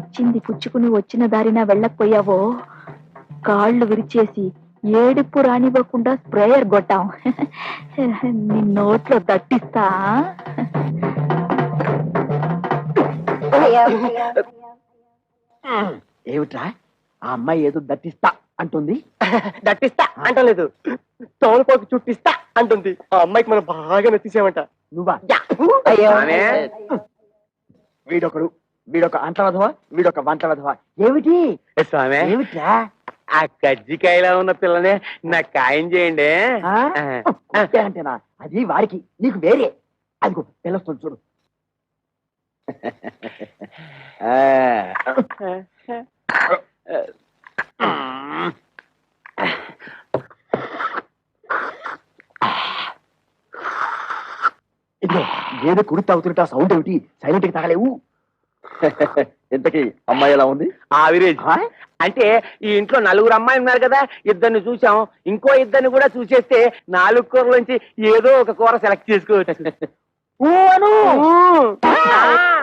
ఇచ్చింది పుచ్చుకుని వచ్చిన దారిన వెళ్ళకపోయావో కాళ్ళు విరిచేసి ఏడుపు రానివ్వకుండా స్ప్రేయర్ కొట్టాం. నీ నోట్లో దట్టిస్తా. ఏమిట్రా ఆ అమ్మాయి ఏదో దట్టిస్తా అంటుంది? దట్టిస్తా అంటలేదు, తోలుపోకి చుట్టిస్తా అంటుంది. ఆ అమ్మాయికి మనం బాగా నచ్చేసామంట. నువ్వా? ఆమె వీడొక అంట్ల వధవా, వీడొక వంట వధవా. ఏమిటి స్వామి, ఏమిట్రా? ఆ కజ్జికాయలా ఉన్న పిల్లనే నాకు ఖాయం చేయండి. అంటేనా? అది వారికి, నీకు వేరే. అదిగో పిలుస్తుంది చూడు. ఇదిగో ఏదో కుడి తాగుతుంటే ఆ సౌండ్ ఏమిటి? సైలెంట్ కి తాగలేవు. ఇంతకీ అమ్మాయి ఎలా ఉంది? ఆవిరేజ్. అంటే ఈ ఇంట్లో నలుగురు అమ్మాయి ఉన్నారు కదా, ఇద్దరిని చూసాం, ఇంకో ఇద్దరిని కూడా చూసేస్తే 4 కూరలోంచి ఏదో ఒక కూర సెలెక్ట్ చేసుకోవచ్చు.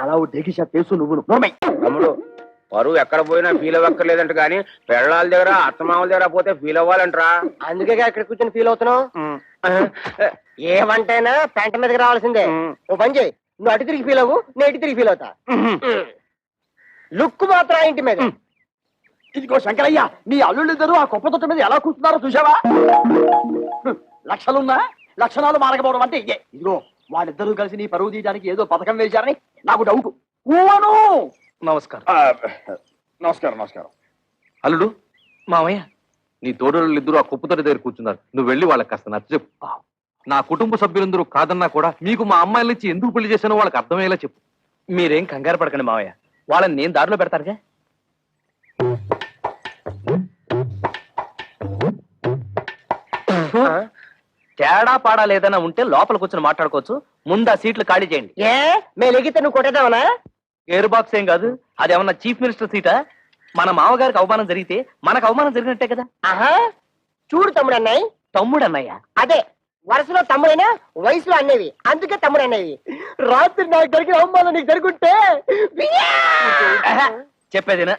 అలా డేకిషా తెలుసు నువ్వు. తమ్ముడు, పరువు ఎక్కడ పోయినా ఫీల్ అవ్వక్కర్లేదంట, కానీ పెళ్ళాల దగ్గర అత్తమామల దగ్గర పోతే ఫీల్ అవ్వాలంటరా. అందుకే ఇక్కడ కూర్చొని ఫీల్ అవుతున్నావు. ఏమంటైనా పెంట మీదకి రావాల్సిందే. ఓ పని చేయి, నువ్వు అటు తిరిగి ఫీల్ అవ్వు, నేను ఇటు తిరిగి ఫీల్ అవుతా. లుక్ మాత్రం ఆ ఇంటి మీద. ఇదిగో శంకరయ్య, నీ అల్లుళ్ళిద్దరూ ఆ కుప్ప తొట్ట మీద ఎలా కూర్చున్నారో చూసావా? లక్షలున్నా లక్షణాలు మారకపోవడం అంటే ఇదే. ఇదిగో వాళ్ళిద్దరూ కలిసి నీ పరువు తీయడానికి ఏదో పథకం వేశారని నాకు డౌట్. నమస్కారం. నమస్కారం. అల్లుడు, మామయ్య, నీ తోడళ్ళు ఇద్దరు ఆ కుప్పతోటి దగ్గర కూర్చున్నారు. నువ్వు వెళ్ళి వాళ్ళకి కాస్త నచ్చ చెప్పు. నా కుటుంబ సభ్యులందరూ కాదన్నా కూడా మీకు మా అమ్మాయిల నుంచి ఎందుకు పెళ్లి చేశానో వాళ్ళకి అర్థమయ్యేలా చెప్పు. మీరేం కంగారు పడకండి మావయ్య, వాళ్ళని నేను దారిలో పెడతారుగా. తేడా పాడా లేదన్నా ఉంటే లోపల కూర్చొని మాట్లాడుకోవచ్చు. ముందు ఆ సీట్లు ఖాళీ చేయండి. ఏ మేము ఎగితే నువ్వు కొట్టేదావనా? ఎయిర్ బాక్స్ ఏం కాదు, అదేమన్నా చీఫ్ మినిస్టర్ సీటా? మన మామగారికి అవమానం జరిగితే మనకు అవమానం జరిగినట్టే కదా. ఆహా, చూడు తమ్ముడు అన్నయ్య. తమ్ముడు అన్నయ్య? అదే, వరుసలో తమ్ముడైనా వయసులో అన్నవి, అందుకే తమ్ముడు అన్నవి. రాత్రి నాకు జరిగిన అవమానం నీకు జరుగుంటే చెప్పేదేనా?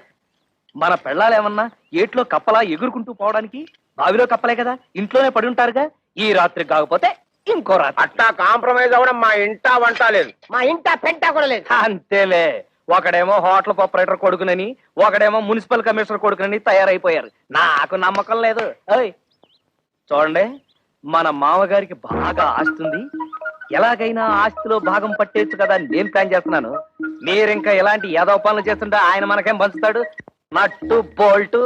మన పెళ్ళాలేమన్నా ఏట్లో కప్పలా ఎగురుకుంటూ పోవడానికి బావిలో కప్పలే కదా, ఇంట్లోనే పడి ఉంటారుగా. ఈ రాత్రి కాకపోతే ఇంకో రాత్రి. అట్టా కాంప్రమైజ్ అవ్వడం మా ఇంటా వంట లేదు, మా ఇంట పెంట కూడా లేదు. అంతేలే, ఒకడేమో హోటల్ ఆపరేటర్ కొడుకునని, ఒకడేమో మున్సిపల్ కమిషనర్ కొడుకునని తయారైపోయారు. నాకు నమ్మకం లేదు. చూడండి, మన మామగారికి బాగా ఆస్తుంది. ఎలాగైనా ఆస్తిలో భాగం పట్టేచ్చు కదా అని నేను ప్లాన్ చేస్తున్నాను. మీరింకా ఎలాంటి యాదవ పనులు చేస్తుంటే ఆయన మనకేం పంచుతాడు? నట్టు బోల్టు.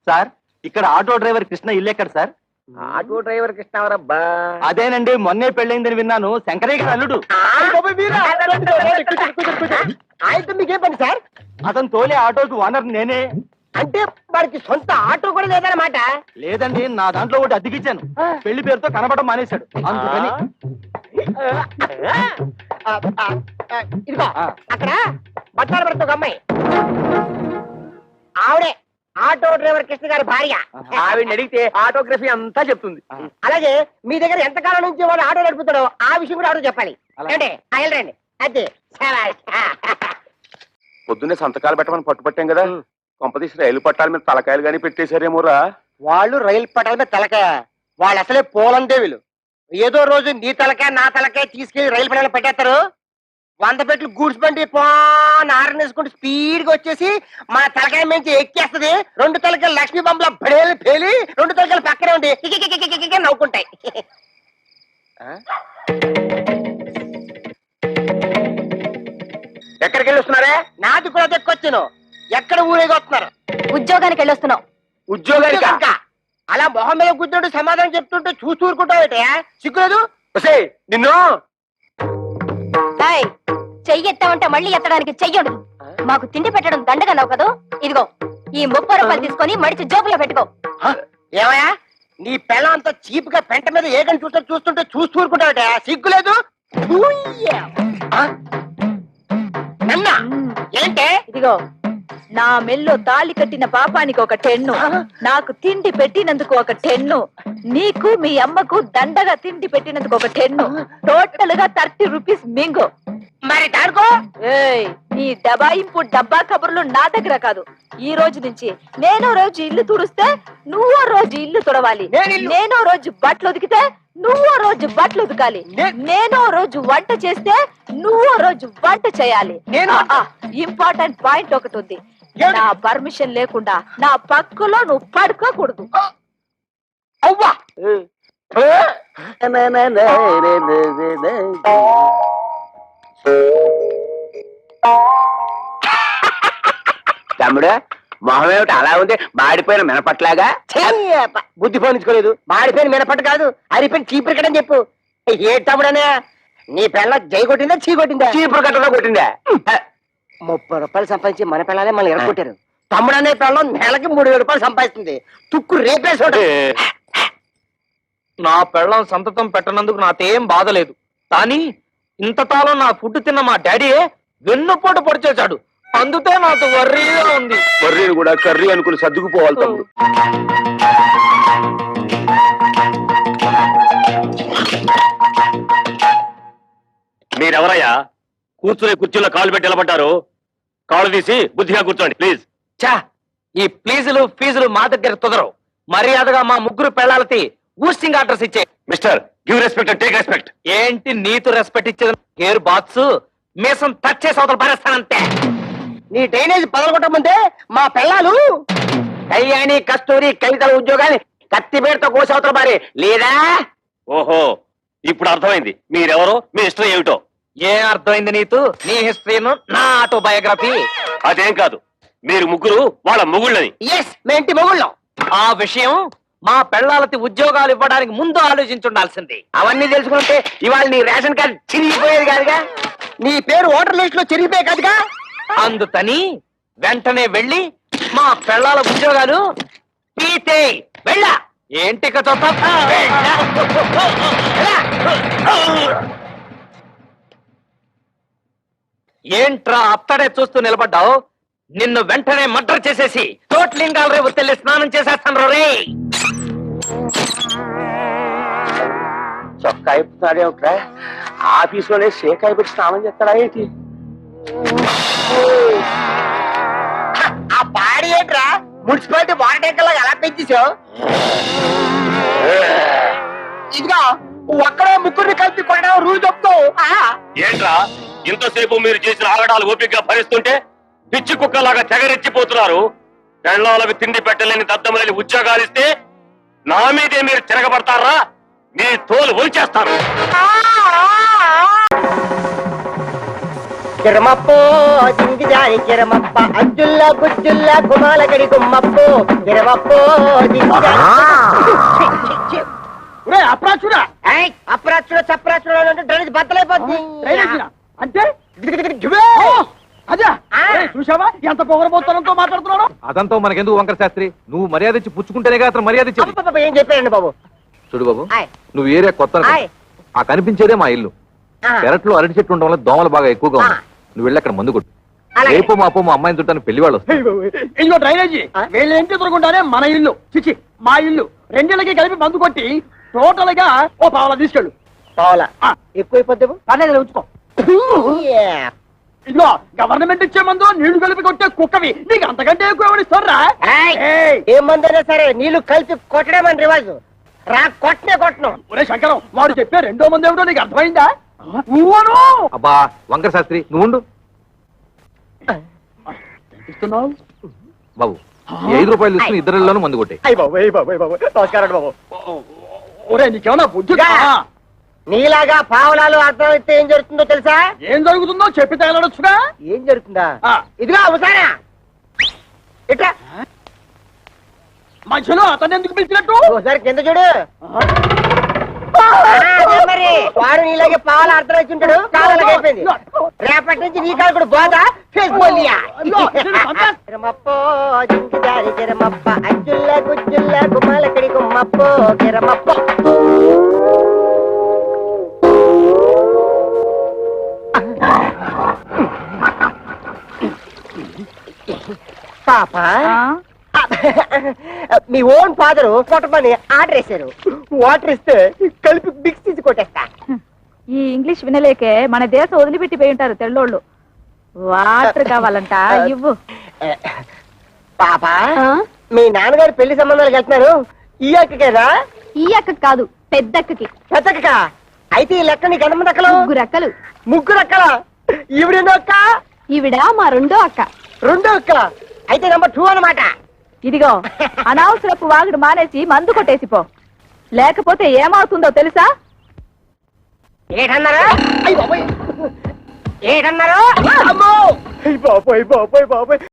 సార్, ఇక్కడ ఆటో డ్రైవర్ కృష్ణ ఇల్లు ఎక్కడ సార్? Auto driver కృష్ణవరబ్బా. అదేనండి, మొన్నే పెళ్ళైందని విన్నాను. శంకరయ్య గారు అల్లుడు. ఆయనతో మీకేం పని సార్? అతను తోలే ఆటోకి ఓనర్ నేనే. అంటే వాడికి సొంత ఆటో కూడా లేదన్నమాట? లేదండి, నా దాంట్లో ఒకటి అద్దెకిచ్చాను. పెళ్లి పేరుతో కనబడడం మానేశాడు, అందుకని. ఇదిగో అక్కడ బట్టాలు పడుతూ ఒక అమ్మాయి, ఆవిడే ఆటో డ్రైవర్ కృష్ణ గారి భార్య. ఆవిడని అడిగితే ఆటోగ్రఫీ అంతా చెప్తుంది. అలాగే మీ దగ్గర ఎంతకాలం నుంచి వాడు ఆటో నడుపుతాడో ఆ విషయం కూడా ఆటో చెప్పాలి. అంటే వెళ్ళండి. అదే పొద్దున్నే సంతకాలు పెట్టమని పట్టుపట్టాం కదా, కొంపతీసి రైలు పట్టాల మీద తలకాయలు గానీ పెట్టేశారేమోరా. వాళ్ళు రైలు పట్టాల మీద తలకాయ, వాళ్ళు అసలే పోలందేవులు. ఏదో రోజు నీ తలకాయ నా తలకాయ తీసుకెళ్లి రైలు పట్టాల పెట్టేస్తారు. 100 పెట్లు గూడ్స్ బండి ఆరన్ వేసుకుంటూ స్పీడ్ గా వచ్చేసి మన తలకాయ మించి ఎక్కేస్తుంది. 2 తలకాయలు లక్ష్మీ బొమ్మల పడేలు పేలి 2 తలకాయలు పక్కనే ఉండి నవ్వుకుంటాయి. ఎక్కడికి వెళ్ళి వస్తున్నారే? నాది కూడా దక్కొచ్చాను. ఎక్కడ ఊరేగి వస్తున్నారు? ఉద్యోగానికి వెళ్ళొస్తున్నాం. ఉద్యోగానికి? అలా మొహం మీద కూర్చుంటూ సమాధానం చెప్తుంటే చూస్తూ ఊరుకుంటావు. సిగ్గులేదు? నిన్ను చెయ్యి ఎత్తామంటే మళ్ళీ ఎత్తడానికి చెయ్యడు. మాకు తిండి పెట్టడం దండగన్నావు కదా, ఇదిగో ఈ 30 రూపాయలు తీసుకొని మడిచి జోబులో పెట్టుకో. ఏమయ్యా, నీ పిల్ల అంత చీప్ గా పెంట మీద ఏగని చూస్తుంటే చూస్తూ ఊరుకుంటావట? సిగ్గులేదు? నన్నా ఏంటే? ఇదిగో నా మెల్లో తాళి కట్టిన పాపానికి ఒక 10, నాకు తిండి పెట్టినందుకు ఒక 10, నీకు మీ అమ్మకు దండగా తిండి పెట్టినందుకు ఒక 10, టోటల్ గా 30 రూపీస్ మింగు. మరి దాడుకో. ఏయ్, నీ దబాయింపు డబ్బా కబుర్లు నా దగ్గర కాదు. ఈ రోజు నుంచి నేనో రోజు ఇల్లు తుడిస్తే నువ్వో రోజు ఇల్లు తుడవాలి, నేనో రోజు బట్టలు ఉతికితే నువ్వో రోజు బట్టలు ఉతకాలి, నేనో రోజు వంట చేస్తే నువ్వో రోజు వంట చేయాలి. ఇంపార్టెంట్ పాయింట్ ఒకటి ఉంది, నా పర్మిషన్ లేకుండా నా పక్కలో నువ్వు పడుకోకూడదు. అవ్వా తమ్ముడు మొహం ఏమిటి అలా ఉంది, మాడిపోయిన మినపట్లాగా? బుద్ధి పోనించుకోలేదు. మాడిపోయిన మినపట్టు కాదు, అరిపోయిన చీపురు కట్టని చెప్పు. ఏ తమ్ముడనే నీ పిల్ల జై కొట్టిందా చీ కొట్టిందా? చీపురు కట్టలో కొట్టిందా? 30 రూపాయలు సంపాదించి మన పిల్లలే మళ్ళీ ఎరగొట్టారు. తమ్ముడనే పిల్లం నెలకి 3000 రూపాయలు సంపాదిస్తుంది. తుక్కు రేపేసోడు. నా పెళ్ళం సంతతం పెట్టనందుకు నాకేం బాధలేదు, కానీ ఇంతకాలం నా ఫుడ్ తిన్న మా డాడీయే వెన్నుపోటు పొడిచేశాడు. అందుకే నాకు వర్రీగా ఉంది. వర్రీని కూడా కర్రీ అనుకుని సర్దుకుపోవాలి తమ్ముడు. మీరెవరయ్యా కూర్చునే కుర్చీలో కాళ్ళు పెట్టి నిలబడ్డారు? కాళ్ళు తీసి బుద్ధిగా కూర్చోండి ప్లీజ్. చా, ఈ ప్లీజులు ఫీజులు మా దగ్గర కుదరవు. మర్యాదగా మా ముగ్గురు పెళ్ళాలకి ఊస్టింగ్ ఆర్డర్స్ ఇచ్చే. Mister give respect and take respect. ఏంటి నీతో రెస్పెక్ట్ ఇచ్చేది? గేర్ బాక్స్ మీసం టచ్ చేసి అవతల పారేస్తానంతే. నీ డ్రైనేజ్ పదలగొట్టమంటే మా పిల్లలు కళ్యాణి కస్తూరి కవితల ఉద్యోగాన్ని కత్తిపేటతో కోసి అవతల పారే లేదా? ఓహో, ఇప్పుడు అర్థమైంది మీరెవరో, మీ ఇష్టం ఏమిటో. ఏం అర్థమైంది నీకు? నీ హిస్టరీను, నా ఆటోబయోగ్రఫీ. అదేం కాదు, మీరు ముగ్గురు వాళ్ళ మొగుళ్ళని. ఎస్ మేంటి మొగుళ్ళం. ఆ విషయం మా పెళ్ళాలకి ఉద్యోగాలు ఇవ్వడానికి ముందు ఆలోచించుండాల్సింది. అవన్నీ తెలుసుకుంటే ఇవాళ నీ రేషన్ కార్డు చిరిగిపోయేది కాదుగా, నీ పేరు ఓటర్ లిస్ట్ లో చెరిగిపోయే కదగా. అందుకని వెంటనే వెళ్ళి మా పెళ్ళాల ఉద్యోగాలు పీతే వెళ్ళా. ఏంటి కథ? ఏంట్రా అత్తడే చూస్తూ నిలబడ్డావు? నిన్ను వెంటనే మర్డర్ చేసేసి తోట్లింగాల రేపు తెల్లి స్నానం చేసేస్తాను రే. చొక్కా అయిపోతాడేమిట్రా? ఆఫీసులోనే షేక్ అయిపోయి స్నానం చేస్తాడా ఏంటి? ఆ బాడీ ఏంట్రా మున్సిపాలిటీ వాటర్ ట్యాంకర్ లాగా ఎలా పెంచేసావు? ఇదిగో ఒక్కడే ముగ్గురిని కలిపి కొట్టడం రూల్ చెప్తావు. ఏంట్రా ఇంతసేపు మీరు చేసిన ఆగడాలు ఓపికగా భరిస్తుంటే పిచ్చి కుక్కలాగా తెగరెచ్చిపోతున్నారు. పెళ్ళాలకు తిండి పెట్టలేని దద్దమలేని ఉద్యోగాలు ఇస్తే నా మీదే మీరు తిరగబడతారా? మీ తోలు ఒలిచేస్తాను. కిరమప్పో జింగి జారి కిరమప్ప అజ్జుల్లా గుజ్జుల్లా గుమాలగడి గుమ్మప్పో కిరమప్పో జింగి అప్రాచుడా అప్రాచుడ చప్రాచుడ అంటే డ్రైనేజ్ బద్దలైపోతుంది. అంటే అదే చూసావా ఎంత పొగరబోతానంతో మాట్లాడుతున్నాడు. అదంతా మనకెందుకు వంకర శాస్త్రి? నువ్వు మర్యాద ఇచ్చి పుచ్చుకుంటేనే కదా అతను మర్యాద ఇచ్చేది. ఏం చెప్పారండి బాబు? చూడు బాబు, నువ్వు ఏరియా కొత్త అనుకో. ఆ కనిపించేదే మా ఇల్లు. పెరట్లో అరటి చెట్టు ఉండడం వల్ల దోమలు బాగా ఎక్కువగా ఉన్నాయి. నువ్వు వెళ్ళి అక్కడ మందు కొట్టు. రేపు మా అమ్మాయిని చుట్టానికి పెళ్లి వాళ్ళు వస్తారు. ఇంకో డ్రైనేజీ వీళ్ళు ఇంటి ఎదురుకుంటానే మన ఇల్లు చిచి మా ఇల్లు రెండిళ్ళకి కలిపి మందు కొట్టి టోటల్ గా ఓ పావలా తీసుకెళ్ళు. పావలా ఎక్కువైపోద్ది. పర్లేదు ఉంచుకో. ఇదిగో గవర్నమెంట్ ఇచ్చే మందు నీళ్లు కలిపి కొట్టే కుక్కవి నీకు అంతకంటే ఎక్కువ ఎవరిస్తారా? ఏ మందైనా సరే నీళ్లు కలిపి కొట్టడం అని రివాజు. రా కొట్టనే కొట్టను. ఒరే శంకరం, వాడు చెప్పే రెండో మంది ఏమిటో నీకు అర్థమైందా? నువ్వును అబ్బా వంకర శాస్త్రి నువ్వు ఇస్తున్నావు బాబు. 5 రూపాయలు తీసుకుని ఇద్దరిలోనూ మందు కొట్టే. అయ్యి బాబు అయ్యి బాబు అయ్యి బాబు నమస్కారం బాబు. ఒరే నీకేమన్నా బుద్ధి? నీలాగా పావలాలు అర్థమైతే ఏం జరుగుతుందో తెలుసా? ఏం జరుగుతుందో చెప్పి తగలడొచ్చుగా. ఏం జరుగుతుందా? ఇదిగా అవసానా ఇట్లా మధ్యలో అతను ఎందుకు పిలిచినట్టు? ఒకసారి కింద చూడు. మరి వాడు నీలాగే పావులు అర్థం వచ్చి ఉంటాడు. కాలాలకు అయిపోయింది. రేపటి నుంచి నీ కాలు కూడా బాధ కిరమప్పో జింకి జారి కిరమప్ప అజ్జుల్లా గుజ్జుల్లా గుమ్మాలకడి గుమ్మప్పో కిరమప్పో. పాప మీ ఓన్ ఫాదరు కొట్టమని ఆర్డర్ వేశారు. వాటర్ ఇస్తే కలిపి మిక్స్ తీసి కొట్టేస్తా. ఈ ఇంగ్లీష్ వినలేకే మన దేశం వదిలిపెట్టి పోయి ఉంటారు తెల్లోళ్ళు. వాటర్ కావాలంట ఇవ్వు. పాప మీ నాన్నగారు పెళ్లి సంబంధాలకు వెళ్తున్నారు. ఈ అక్కకేనా? ఈ అక్క కాదు, పెద్దక్కకి. పెద్దక్క అయితే ఈ లెక్క నీకు ఎంతమంది అక్కలు? ముగ్గురు అక్కలు. ముగ్గురు అక్కల. ఈవిడెన్నో అక్క? ఈవిడ మా రెండో అక్క. రెండో అక్క అయితే నెంబర్ 2 అన్నమాట. ఇదిగో అనవసరపు వాగుడు మానేసి మందు కొట్టేసిపో, లేకపోతే ఏమవుతుందో తెలుసా? ఏటన్నారా? ఏటన్నారా? అమ్మో! బాబోయ్ బాబోయ్ బాబోయ్